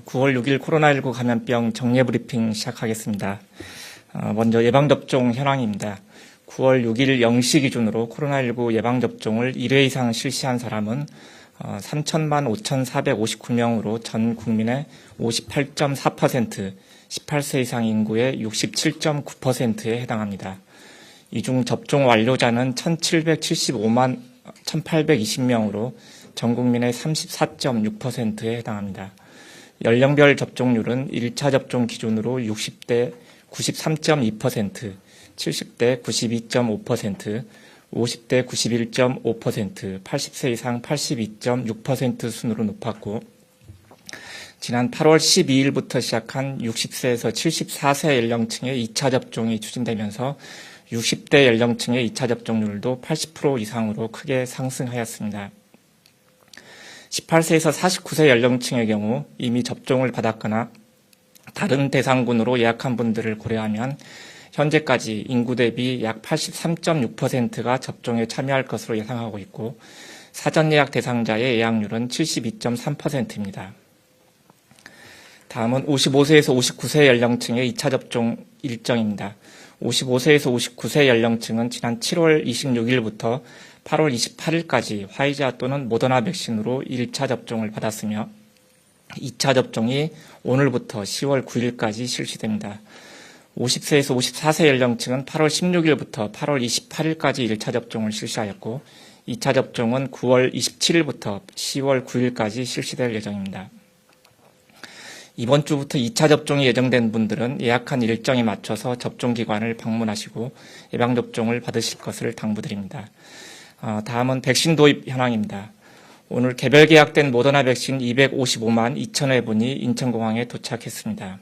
9월 6일 코로나19 감염병 정례 브리핑 시작하겠습니다. 먼저 예방접종 현황입니다. 9월 6일 0시 기준으로 코로나19 예방접종을 1회 이상 실시한 사람은 3천만 5,459명으로 전 국민의 58.4%, 18세 이상 인구의 67.9%에 해당합니다. 이 중 접종 완료자는 1,775만 1,820명으로 전 국민의 34.6%에 해당합니다. 연령별 접종률은 1차 접종 기준으로 60대 93.2%, 70대 92.5%, 50대 91.5%, 80세 이상 82.6% 순으로 높았고, 지난 8월 12일부터 시작한 60세에서 74세 연령층의 2차 접종이 추진되면서 60대 연령층의 2차 접종률도 80% 이상으로 크게 상승하였습니다. 18세에서 49세 연령층의 경우 이미 접종을 받았거나 다른 대상군으로 예약한 분들을 고려하면 현재까지 인구 대비 약 83.6%가 접종에 참여할 것으로 예상하고 있고, 사전 예약 대상자의 예약률은 72.3%입니다. 다음은 55세에서 59세 연령층의 2차 접종 일정입니다. 55세에서 59세 연령층은 지난 7월 26일부터 8월 28일까지 화이자 또는 모더나 백신으로 1차 접종을 받았으며 2차 접종이 오늘부터 10월 9일까지 실시됩니다. 50세에서 54세 연령층은 8월 16일부터 8월 28일까지 1차 접종을 실시하였고 2차 접종은 9월 27일부터 10월 9일까지 실시될 예정입니다. 이번 주부터 2차 접종이 예정된 분들은 예약한 일정에 맞춰서 접종기관을 방문하시고 예방접종을 받으실 것을 당부드립니다. 다음은 백신 도입 현황입니다. 오늘 개별 계약된 모더나 백신 255만 2천 회분이 인천공항에 도착했습니다.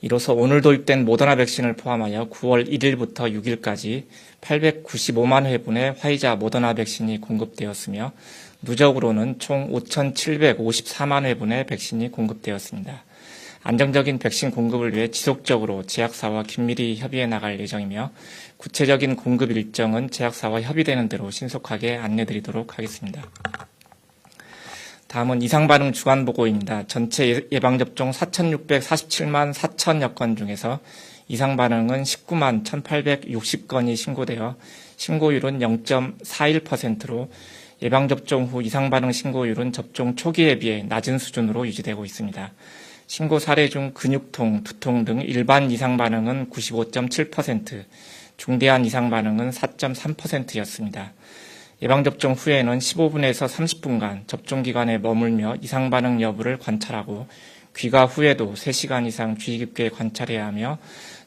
이로써 오늘 도입된 모더나 백신을 포함하여 9월 1일부터 6일까지 895만 회분의 화이자 모더나 백신이 공급되었으며 누적으로는 총 5,754만 회분의 백신이 공급되었습니다. 안정적인 백신 공급을 위해 지속적으로 제약사와 긴밀히 협의해 나갈 예정이며 구체적인 공급 일정은 제약사와 협의되는 대로 신속하게 안내드리도록 하겠습니다. 다음은 이상반응 주간보고입니다. 전체 예방접종 4,647만 4천여 건 중에서 이상반응은 19만 1,860건이 신고되어 신고율은 0.41%로 예방접종 후 이상반응 신고율은 접종 초기에 비해 낮은 수준으로 유지되고 있습니다. 신고 사례 중 근육통, 두통 등 일반 이상반응은 95.7%, 중대한 이상반응은 4.3%였습니다. 예방접종 후에는 15분에서 30분간 접종기관에 머물며 이상반응 여부를 관찰하고 귀가 후에도 3시간 이상 주의 깊게 관찰해야 하며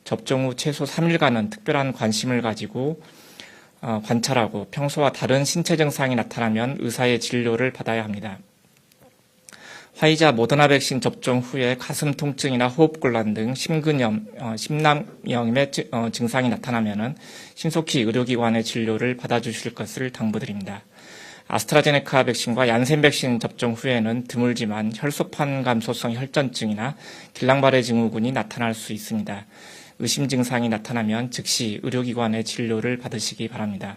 접종 후 최소 3일간은 특별한 관심을 가지고 관찰하고 평소와 다른 신체 증상이 나타나면 의사의 진료를 받아야 합니다. 화이자 모더나 백신 접종 후에 가슴 통증이나 호흡곤란 등 심근염, 심낭염의 증상이 나타나면 신속히 의료기관의 진료를 받아주실 것을 당부드립니다. 아스트라제네카 백신과 얀센 백신 접종 후에는 드물지만 혈소판 감소성 혈전증이나 길랑발해 증후군이 나타날 수 있습니다. 의심 증상이 나타나면 즉시 의료기관의 진료를 받으시기 바랍니다.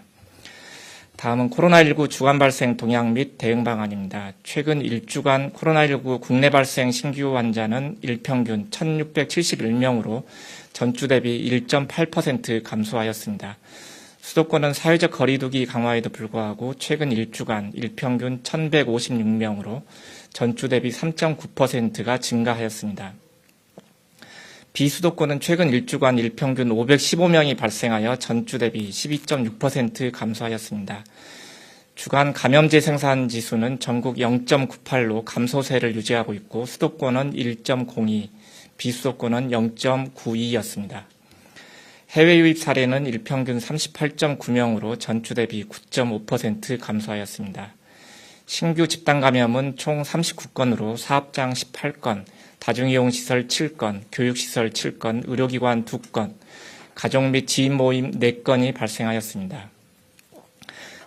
다음은 코로나19 주간 발생 동향 및 대응 방안입니다. 최근 1주간 코로나19 국내 발생 신규 환자는 일평균 1,671명으로 전주 대비 1.8% 감소하였습니다. 수도권은 사회적 거리두기 강화에도 불구하고 최근 1주간 일평균 1,156명으로 전주 대비 3.9%가 증가하였습니다. 비수도권은 최근 1주간 일평균 515명이 발생하여 전주 대비 12.6% 감소하였습니다. 주간 감염제 생산 지수는 전국 0.98로 감소세를 유지하고 있고 수도권은 1.02, 비수도권은 0.92였습니다. 해외 유입 사례는 일평균 38.9명으로 전주 대비 9.5% 감소하였습니다. 신규 집단 감염은 총 39건으로 사업장 18건, 다중이용시설 7건, 교육시설 7건, 의료기관 2건, 가족 및 지인 모임 4건이 발생하였습니다.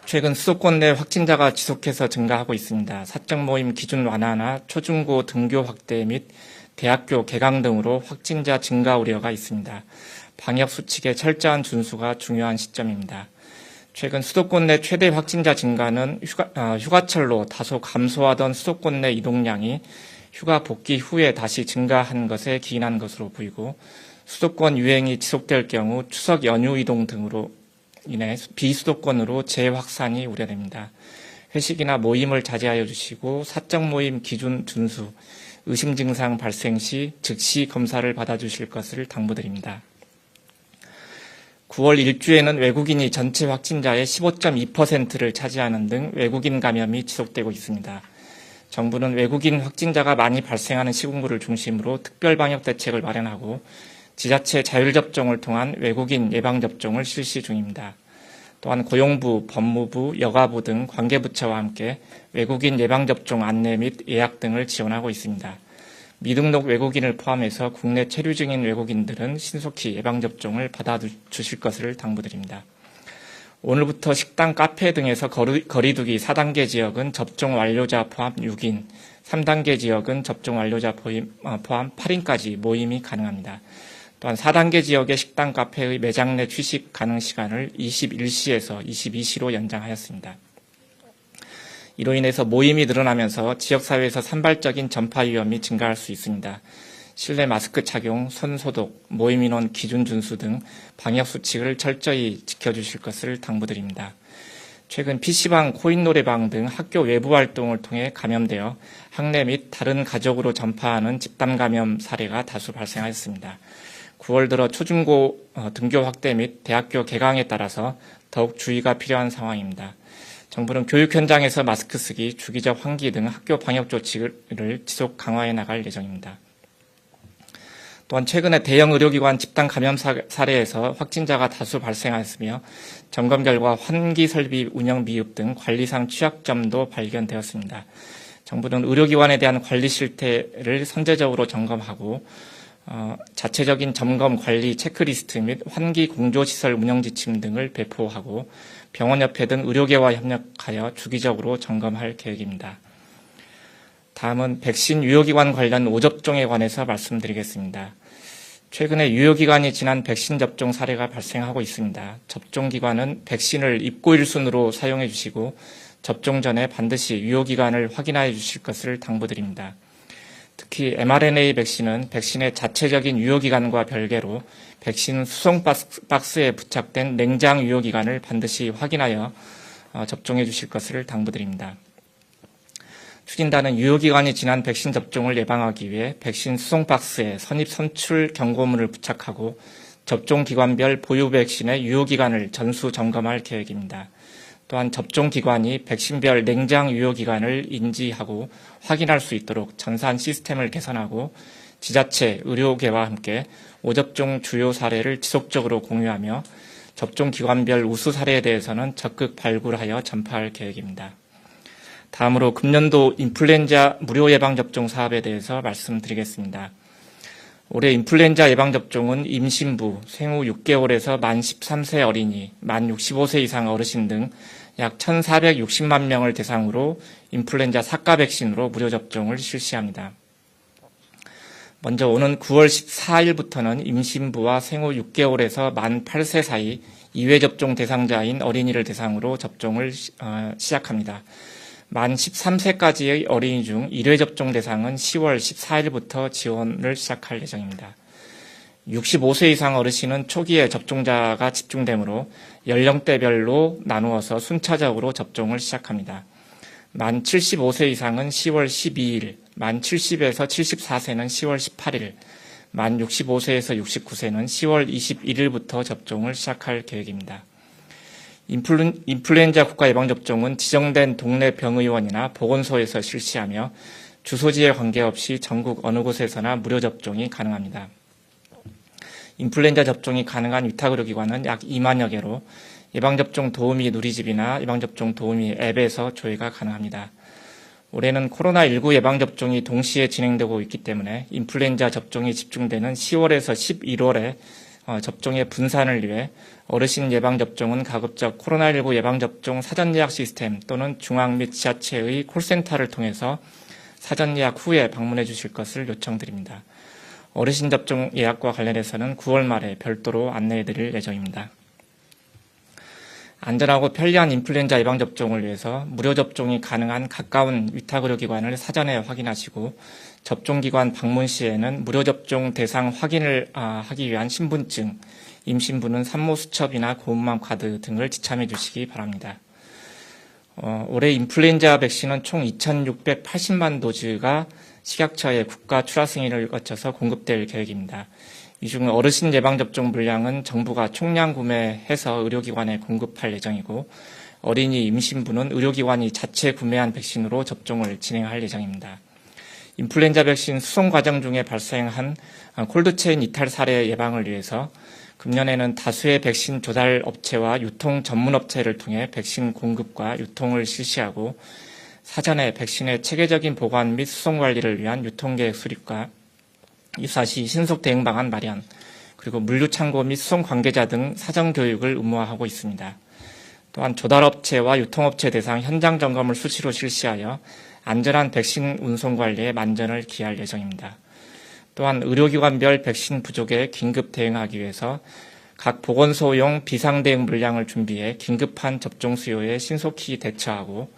최근 수도권 내 확진자가 지속해서 증가하고 있습니다. 사적 모임 기준 완화나 초중고 등교 확대 및 대학교 개강 등으로 확진자 증가 우려가 있습니다. 방역수칙의 철저한 준수가 중요한 시점입니다. 최근 수도권 내 최대 확진자 증가는 휴가철로 다소 감소하던 수도권 내 이동량이 휴가 복귀 후에 다시 증가한 것에 기인한 것으로 보이고 수도권 유행이 지속될 경우 추석 연휴 이동 등으로 인해 비수도권으로 재확산이 우려됩니다. 회식이나 모임을 자제하여 주시고 사적 모임 기준 준수, 의심 증상 발생 시 즉시 검사를 받아주실 것을 당부드립니다. 9월 1주에는 외국인이 전체 확진자의 15.2%를 차지하는 등 외국인 감염이 지속되고 있습니다. 정부는 외국인 확진자가 많이 발생하는 시군구를 중심으로 특별 방역 대책을 마련하고 지자체 자율접종을 통한 외국인 예방접종을 실시 중입니다. 또한 고용부, 법무부, 여가부 등 관계부처와 함께 외국인 예방접종 안내 및 예약 등을 지원하고 있습니다. 미등록 외국인을 포함해서 국내 체류 중인 외국인들은 신속히 예방접종을 받아주실 것을 당부드립니다. 오늘부터 식당, 카페 등에서 거리두기 4단계 지역은 접종 완료자 포함 6인, 3단계 지역은 접종 완료자 포함 8인까지 모임이 가능합니다. 또한 4단계 지역의 식당, 카페의 매장 내 취식 가능 시간을 21시에서 22시로 연장하였습니다. 이로 인해서 모임이 늘어나면서 지역사회에서 산발적인 전파 위험이 증가할 수 있습니다. 실내 마스크 착용, 손 소독, 모임 인원 기준 준수 등 방역 수칙을 철저히 지켜주실 것을 당부드립니다. 최근 PC방, 코인 노래방 등 학교 외부 활동을 통해 감염되어 학내 및 다른 가족으로 전파하는 집단 감염 사례가 다수 발생하였습니다. 9월 들어 초중고 등교 확대 및 대학교 개강에 따라서 더욱 주의가 필요한 상황입니다. 정부는 교육 현장에서 마스크 쓰기, 주기적 환기 등 학교 방역 조치를 지속 강화해 나갈 예정입니다. 또한 최근에 대형 의료기관 집단 감염 사례에서 확진자가 다수 발생하였으며 점검 결과 환기 설비 운영 미흡 등 관리상 취약점도 발견되었습니다. 정부는 의료기관에 대한 관리 실태를 선제적으로 점검하고 자체적인 점검 관리 체크리스트 및 환기 공조시설 운영 지침 등을 배포하고 병원협회 등 의료계와 협력하여 주기적으로 점검할 계획입니다. 다음은 백신 유효기간 관련 오접종에 관해서 말씀드리겠습니다. 최근에 유효기간이 지난 백신 접종 사례가 발생하고 있습니다. 접종기관은 백신을 입고일 순으로 사용해 주시고 접종 전에 반드시 유효기간을 확인하여 주실 것을 당부드립니다. 특히 mRNA 백신은 백신의 자체적인 유효기간과 별개로 백신 수송 박스에 부착된 냉장 유효기간을 반드시 확인하여 접종해 주실 것을 당부드립니다. 추진단은 유효기간이 지난 백신 접종을 예방하기 위해 백신 수송 박스에 선입 선출 경고문을 부착하고 접종기관별 보유 백신의 유효기간을 전수 점검할 계획입니다. 또한 접종기관이 백신별 냉장 유효기간을 인지하고 확인할 수 있도록 전산 시스템을 개선하고 지자체, 의료계와 함께 오접종 주요 사례를 지속적으로 공유하며 접종기관별 우수 사례에 대해서는 적극 발굴하여 전파할 계획입니다. 다음으로 금년도 인플루엔자 무료 예방접종 사업에 대해서 말씀드리겠습니다. 올해 인플루엔자 예방접종은 임신부, 생후 6개월에서 만 13세 어린이, 만 65세 이상 어르신 등 약 1,460만 명을 대상으로 인플루엔자 사가 백신으로 무료 접종을 실시합니다. 먼저 오는 9월 14일부터는 임신부와 생후 6개월에서 만 8세 사이 2회 접종 대상자인 어린이를 대상으로 접종을 시작합니다. 만 13세까지의 어린이 중 1회 접종 대상은 10월 14일부터 지원을 시작할 예정입니다. 65세 이상 어르신은 초기에 접종자가 집중되므로 연령대별로 나누어서 순차적으로 접종을 시작합니다. 만 75세 이상은 10월 12일, 만 70에서 74세는 10월 18일, 만 65세에서 69세는 10월 21일부터 접종을 시작할 계획입니다. 인플루엔자 국가예방접종은 지정된 동네 병의원이나 보건소에서 실시하며 주소지에 관계없이 전국 어느 곳에서나 무료 접종이 가능합니다. 인플루엔자 접종이 가능한 위탁의료기관은 약 2만여 개로 예방접종 도우미 누리집이나 예방접종 도우미 앱에서 조회가 가능합니다. 올해는 코로나19 예방접종이 동시에 진행되고 있기 때문에 인플루엔자 접종이 집중되는 10월에서 11월에 접종의 분산을 위해 어르신 예방접종은 가급적 코로나19 예방접종 사전예약 시스템 또는 중앙 및 지자체의 콜센터를 통해서 사전예약 후에 방문해 주실 것을 요청드립니다. 어르신 접종 예약과 관련해서는 9월 말에 별도로 안내해 드릴 예정입니다. 안전하고 편리한 인플루엔자 예방접종을 위해서 무료 접종이 가능한 가까운 위탁의료기관을 사전에 확인하시고 접종기관 방문 시에는 무료 접종 대상 확인을 하기 위한 신분증, 임신부는 산모수첩이나 고운맘 카드 등을 지참해 주시기 바랍니다. 올해 인플루엔자 백신은 총 2,680만 도즈가 식약처의 국가 출하 승인을 거쳐서 공급될 계획입니다. 이 중 어르신 예방접종 물량은 정부가 총량 구매해서 의료기관에 공급할 예정이고 어린이 임신부는 의료기관이 자체 구매한 백신으로 접종을 진행할 예정입니다. 인플루엔자 백신 수송 과정 중에 발생한 콜드체인 이탈 사례 예방을 위해서 금년에는 다수의 백신 조달 업체와 유통 전문 업체를 통해 백신 공급과 유통을 실시하고 사전에 백신의 체계적인 보관 및 수송 관리를 위한 유통계획 수립과 유사시 신속 대응 방안 마련, 그리고 물류 창고 및 수송 관계자 등 사전 교육을 의무화하고 있습니다. 또한 조달업체와 유통업체 대상 현장 점검을 수시로 실시하여 안전한 백신 운송 관리에 만전을 기할 예정입니다. 또한 의료기관별 백신 부족에 긴급 대응하기 위해서 각 보건소용 비상대응 물량을 준비해 긴급한 접종 수요에 신속히 대처하고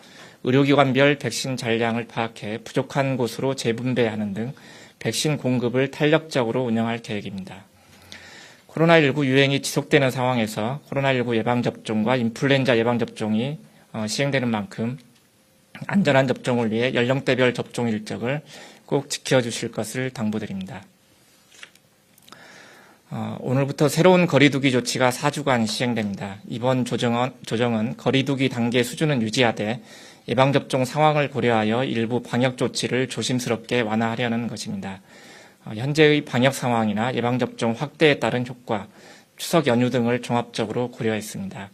의료기관별 백신 잔량을 파악해 부족한 곳으로 재분배하는 등 백신 공급을 탄력적으로 운영할 계획입니다. 코로나19 유행이 지속되는 상황에서 코로나19 예방접종과 인플루엔자 예방접종이 시행되는 만큼 안전한 접종을 위해 연령대별 접종 일정을 꼭 지켜주실 것을 당부드립니다. 오늘부터 새로운 거리두기 조치가 4주간 시행됩니다. 이번 조정은 거리두기 단계 수준은 유지하되 예방접종 상황을 고려하여 일부 방역 조치를 조심스럽게 완화하려는 것입니다. 현재의 방역 상황이나 예방접종 확대에 따른 효과, 추석 연휴 등을 종합적으로 고려했습니다.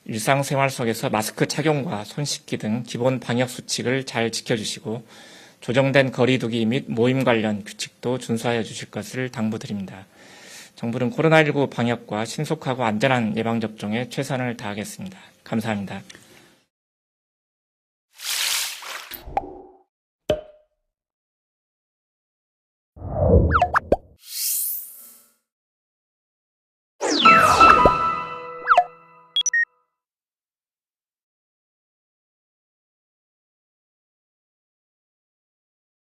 일상생활 속에서 마스크 착용과 손 씻기 등 기본 방역 수칙을 잘 지켜주시고 조정된 거리두기 및 모임 관련 규칙도 준수하여 주실 것을 당부드립니다. 정부는 코로나19 방역과 신속하고 안전한 예방접종에 최선을 다하겠습니다. 감사합니다.